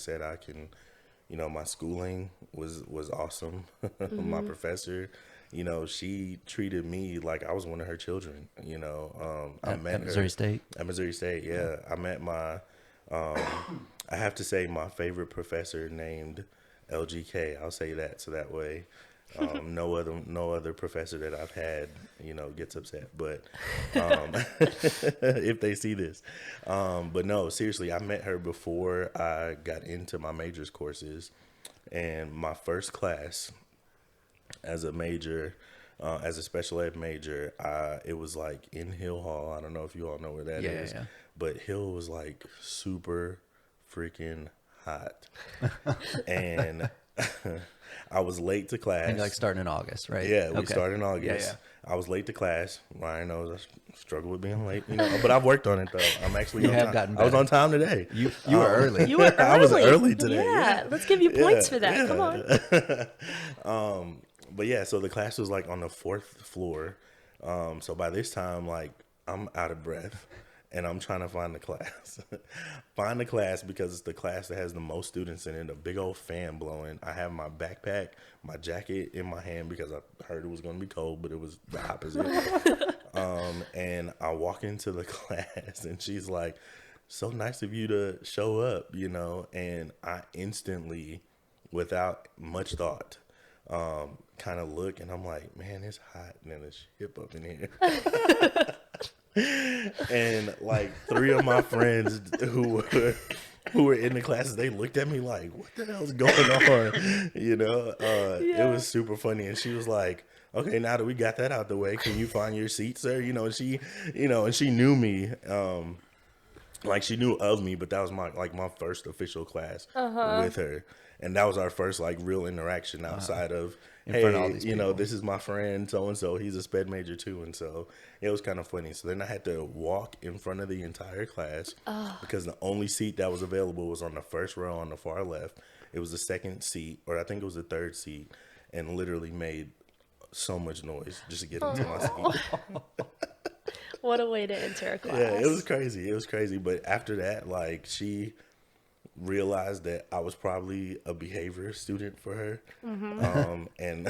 said, I can, my schooling was awesome. My Mm-hmm. professor, she treated me like I was one of her children. I met At Missouri her State. at Missouri State. Yeah. Yeah, I met I have to say my favorite professor named LGK. I'll say that so that way, no other professor that I've had, gets upset. But if they see this, but no, seriously, I met her before I got into my majors courses, and my first class as a major, as a special ed major, it was like in Hill Hall. I don't know if you all know where that Yeah, yeah, is, yeah. but Hill was like super freaking hot, and I was late to And you're like class. starting in August, right? Yeah, we Okay. started in Yeah, yeah. August. I was late to class. Ryan knows I struggle with being late, but I've worked on it though. I'm actually You on have time. gotten I was better. on time today. You were early. You were I was early. early today. Yeah, Yeah, let's give you yeah, points for that. Come on. yeah. But yeah, so the class was like on the fourth floor. So by this time, like I'm out of breath, and I'm trying to find the class. Find the class because it's the class that has the most students in it. A big old fan blowing. I have my backpack, my jacket in my hand because I heard it was going to be cold, but it was the opposite. And I walk into the class, and she's like, "So nice of you to show up," and I instantly, without much thought, kind of look, and I'm like, "Man, it's hot, and it's hip up in here." And like three of my friends who were in the classes, they looked at me like, "What the hell's going on?" It Yeah. was super funny, and she was like, "Okay, now that we got that out the way, can you find your seat, sir?" And she knew me. Like she knew of me, but that was my first official class with her, and that was our first like real interaction outside of, In front of all hey, these people. this is my friend so and so, he's a sped major too, and so it was kind of funny. So then I had to walk in front of the entire class because the only seat that was available was on the first row on the far left. It was the second seat, or I think it was the third seat, and literally made so much noise just to get into my seat. What a way to enter a class. Yeah, it was crazy. It was crazy. But after that, like, she realized that I was probably a behavior student for her. And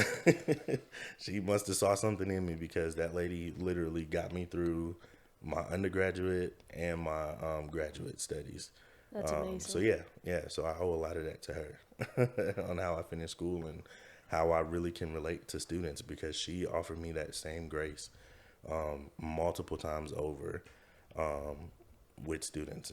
she must have saw something in me because that lady literally got me through my undergraduate and my graduate studies. That's amazing. So yeah. So I owe a lot of that to her on how I finished school and how I really can relate to students because she offered me that same grace multiple times over with students.